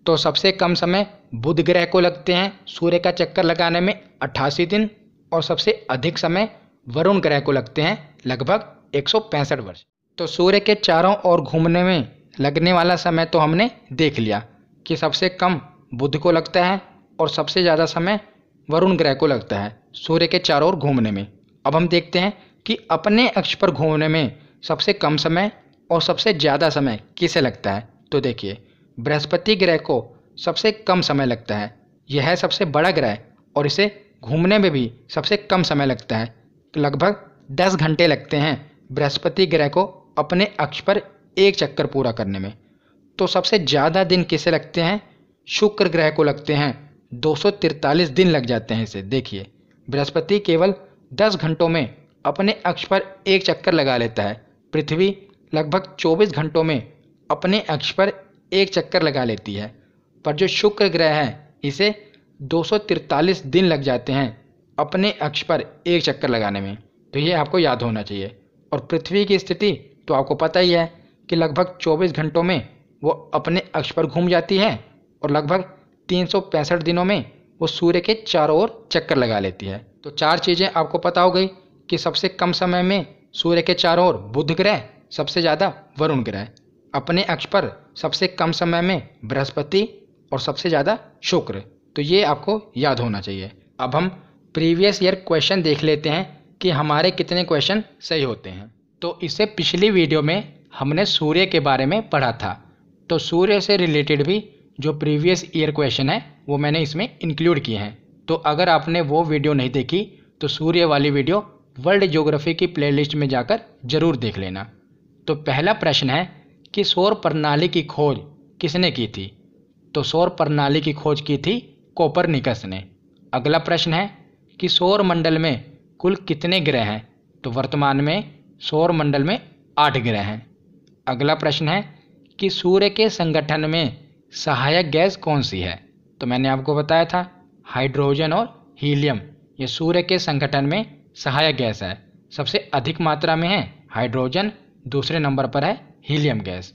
तो सबसे कम समय बुध ग्रह को लगते हैं सूर्य का चक्कर लगाने में 88 दिन, और सबसे अधिक समय वरुण ग्रह को लगते हैं लगभग 165 वर्ष। तो सूर्य के चारों ओर घूमने में लगने वाला समय तो हमने देख लिया कि सबसे कम बुध को लगता है और सबसे ज़्यादा समय वरुण ग्रह को लगता है सूर्य के चारों ओर घूमने में। अब हम देखते हैं कि अपने अक्ष पर घूमने में सबसे कम समय और सबसे ज़्यादा समय किसे लगता है। तो देखिए, बृहस्पति ग्रह को सबसे कम समय लगता है। यह है सबसे बड़ा ग्रह और इसे घूमने में भी सबसे कम समय लगता है। लगभग 10 घंटे लगते हैं बृहस्पति ग्रह को अपने अक्ष पर एक चक्कर पूरा करने में। तो सबसे ज़्यादा दिन किसे लगते हैं? शुक्र ग्रह को लगते हैं। 243 दिन लग जाते हैं इसे। देखिए, बृहस्पति केवल 10 घंटों में अपने अक्ष पर एक चक्कर लगा लेता है। पृथ्वी लगभग 24 घंटों में अपने अक्ष पर एक चक्कर लगा लेती है, पर जो शुक्र ग्रह है इसे 243 दिन लग जाते हैं अपने अक्ष पर एक चक्कर लगाने में। तो ये आपको याद होना चाहिए। और पृथ्वी की स्थिति तो आपको पता ही है कि लगभग 24 घंटों में वो अपने अक्ष पर घूम जाती है और लगभग 365 दिनों में वो सूर्य के चारों ओर चक्कर लगा लेती है। तो 4 चीज़ें आपको पता हो गई कि सबसे कम समय में सूर्य के चारों ओर बुध ग्रह, सबसे ज़्यादा वरुण ग्रह, अपने अक्ष पर सबसे कम समय में बृहस्पति और सबसे ज़्यादा शुक्र। तो ये आपको याद होना चाहिए। अब हम प्रीवियस ईयर क्वेश्चन देख लेते हैं कि हमारे कितने क्वेश्चन सही होते हैं। तो इससे पिछली वीडियो में हमने सूर्य के बारे में पढ़ा था, तो सूर्य से रिलेटेड भी जो प्रीवियस ईयर क्वेश्चन है वो मैंने इसमें इंक्लूड किए हैं। तो अगर आपने वो वीडियो नहीं देखी तो सूर्य वाली वीडियो वर्ल्ड ज्योग्राफी की प्लेलिस्ट में जाकर जरूर देख लेना। तो पहला प्रश्न है कि सौर प्रणाली की खोज किसने की थी? तो सौर प्रणाली की खोज की थी कोपरनिकस ने। अगला प्रश्न है कि सौर मंडल में कुल कितने ग्रह हैं? तो वर्तमान में सौर मंडल में 8 ग्रह हैं। अगला प्रश्न है कि सूर्य के संगठन में सहायक गैस कौन सी है? तो मैंने आपको बताया था हाइड्रोजन और हीलियम, ये सूर्य के संगठन में सहायक गैस है। सबसे अधिक मात्रा में है हाइड्रोजन, दूसरे नंबर पर है हीलियम गैस।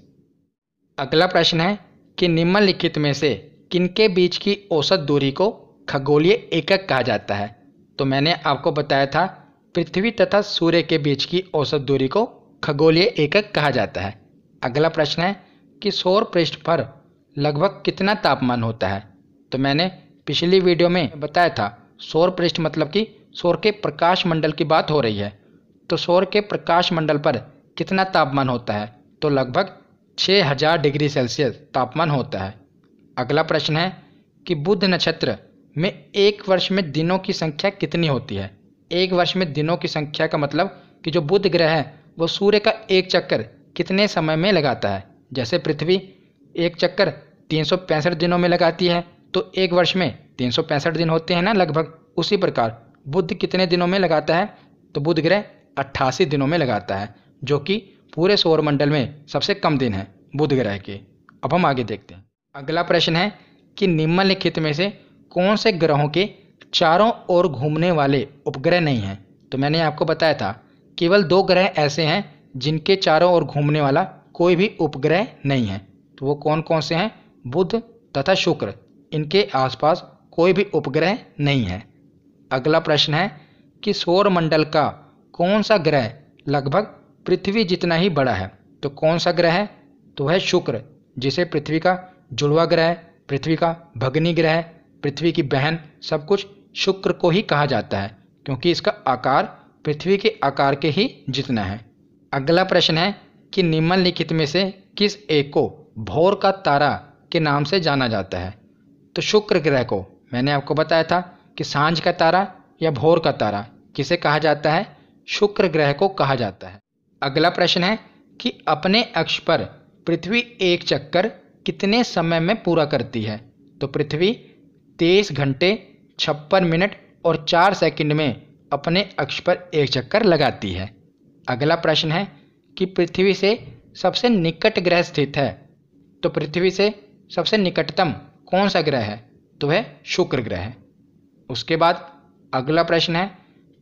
अगला प्रश्न है कि निम्नलिखित में से किनके बीच की औसत दूरी को खगोलीय एकक कहा जाता है? तो मैंने आपको बताया था पृथ्वी तथा सूर्य के बीच की औसत दूरी को खगोलीय एकक कहा जाता है। अगला प्रश्न है कि सौर पृष्ठ पर लगभग कितना तापमान होता है? तो मैंने पिछली वीडियो में बताया था सौर पृष्ठ मतलब कि सौर के प्रकाश मंडल की बात हो रही है। तो सौर के प्रकाश मंडल पर कितना तापमान होता है? तो लगभग 6000 डिग्री सेल्सियस तापमान होता है। अगला प्रश्न है कि बुध नक्षत्र में एक वर्ष में दिनों की संख्या कितनी होती है? एक वर्ष में दिनों की संख्या का मतलब कि जो बुध ग्रह है वो सूर्य का एक चक्कर कितने समय में लगाता है। जैसे पृथ्वी एक चक्कर 365 दिनों में लगाती है, तो एक वर्ष में 365 दिन होते हैं ना लगभग। उसी प्रकार बुध कितने दिनों में लगाता है? तो बुध ग्रह 88 दिनों में लगाता है, जो कि पूरे सौर मंडल में सबसे कम दिन है बुध ग्रह के। अब हम आगे देखते हैं। अगला प्रश्न है कि निम्नलिखित में से कौन से ग्रहों के चारों ओर घूमने वाले उपग्रह नहीं हैं? तो मैंने आपको बताया था केवल 2 ग्रह ऐसे हैं जिनके चारों ओर घूमने वाला कोई भी उपग्रह नहीं है। तो वो कौन कौन से हैं? बुध तथा शुक्र, इनके आसपास कोई भी उपग्रह नहीं है। अगला प्रश्न है कि सौरमंडल का कौन सा ग्रह लगभग पृथ्वी जितना ही बड़ा है? तो कौन सा ग्रह है? तो है शुक्र, जिसे पृथ्वी का जुड़वा ग्रह, पृथ्वी का भगनी ग्रह, पृथ्वी की बहन, सब कुछ शुक्र को ही कहा जाता है, क्योंकि इसका आकार पृथ्वी के आकार के ही जितना है। अगला प्रश्न है कि निम्नलिखित में से किस एक को भोर का तारा के नाम से जाना जाता है? तो शुक्र ग्रह को मैंने आपको बताया था कि सांझ का तारा या भोर का तारा किसे कहा जाता है? शुक्र ग्रह को कहा जाता है। अगला प्रश्न है कि अपने अक्ष पर पृथ्वी एक चक्कर कितने समय में पूरा करती है? तो पृथ्वी 23 घंटे 56 मिनट और 4 सेकंड में अपने अक्ष पर एक चक्कर लगाती है। अगला प्रश्न है कि पृथ्वी से सबसे निकट ग्रह स्थित है। तो पृथ्वी से सबसे निकटतम कौन सा ग्रह है? तो है शुक्र ग्रह। उसके बाद अगला प्रश्न है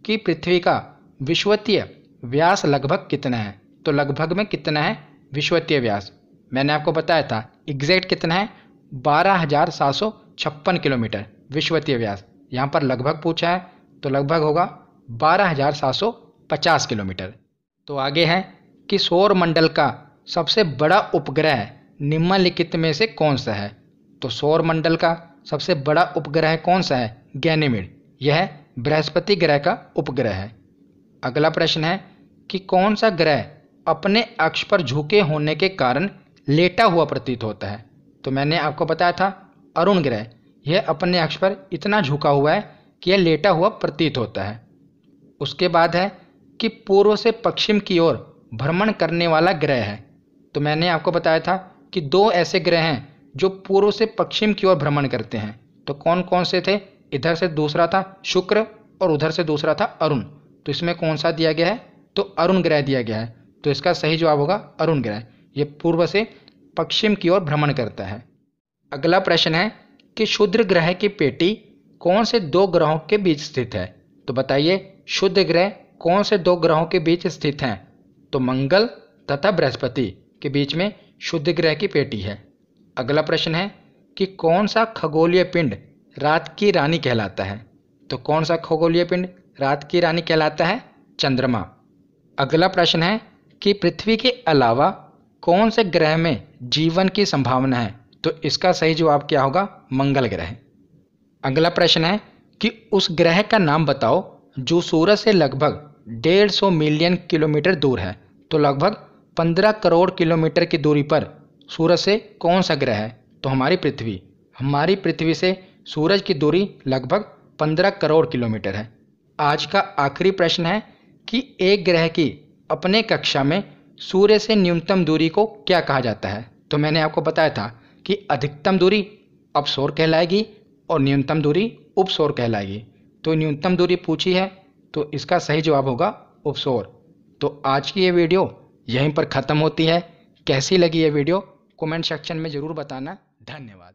कि पृथ्वी का विषुवतीय व्यास लगभग कितना है? तो लगभग में कितना है विषुवतीय व्यास? मैंने आपको बताया था एग्जैक्ट कितना है, 12,756 किलोमीटर विषुवतीय व्यास। यहाँ पर लगभग पूछा है तो लगभग होगा 12,750 किलोमीटर। तो आगे है कि सौरमंडल का सबसे बड़ा उपग्रह निम्नलिखित में से कौन सा है? तो सौरमंडल का सबसे बड़ा उपग्रह कौन सा है? गैनीमेड, यह बृहस्पति ग्रह का उपग्रह है। अगला प्रश्न है कि कौन सा ग्रह अपने अक्ष पर झुके होने के कारण लेटा हुआ प्रतीत होता है? तो मैंने आपको बताया था अरुण ग्रह, यह अपने अक्ष पर इतना झुका हुआ है कि यह लेटा हुआ प्रतीत होता है। उसके बाद है कि पूर्व से पश्चिम की ओर भ्रमण करने वाला ग्रह है। तो मैंने आपको बताया था कि 2 ऐसे ग्रह हैं जो पूर्व से पश्चिम की ओर भ्रमण करते हैं। तो कौन कौन से थे? इधर से दूसरा था शुक्र और उधर से दूसरा था अरुण। तो इसमें कौन सा दिया गया है? तो अरुण ग्रह दिया गया है। तो इसका सही जवाब होगा अरुण ग्रह, ये पूर्व से पश्चिम की ओर भ्रमण करता है। अगला प्रश्न है कि क्षुद्र ग्रह की पेटी कौन से 2 ग्रहों के बीच स्थित है? तो बताइए क्षुद्र ग्रह कौन से 2 ग्रहों के बीच स्थित हैं? तो मंगल तथा बृहस्पति के बीच में क्षुद्र ग्रह की पेटी है। अगला प्रश्न है कि कौन सा खगोलीय पिंड रात की रानी कहलाता है? तो कौन सा खगोलीय पिंड रात की रानी कहलाता है? चंद्रमा। अगला प्रश्न है कि पृथ्वी के अलावा कौन से ग्रह में जीवन की संभावना है? तो इसका सही जवाब क्या होगा? मंगल ग्रह। अगला प्रश्न है कि उस ग्रह का नाम बताओ जो सूरज से लगभग 150 मिलियन किलोमीटर दूर है। तो लगभग 15 करोड़ किलोमीटर की दूरी पर सूरज से कौन सा ग्रह है? तो हमारी पृथ्वी। हमारी पृथ्वी से सूरज की दूरी लगभग 15 करोड़ किलोमीटर है। आज का आखिरी प्रश्न है कि एक ग्रह की अपने कक्षा में सूर्य से न्यूनतम दूरी को क्या कहा जाता है? तो मैंने आपको बताया था कि अधिकतम दूरी अपसौर कहलाएगी और न्यूनतम दूरी उपसौर कहलाएगी। तो न्यूनतम दूरी पूछी है तो इसका सही जवाब होगा उपसौर। तो आज की ये वीडियो यहीं पर ख़त्म होती है। कैसी लगी ये वीडियो कमेंट सेक्शन में ज़रूर बताना। धन्यवाद।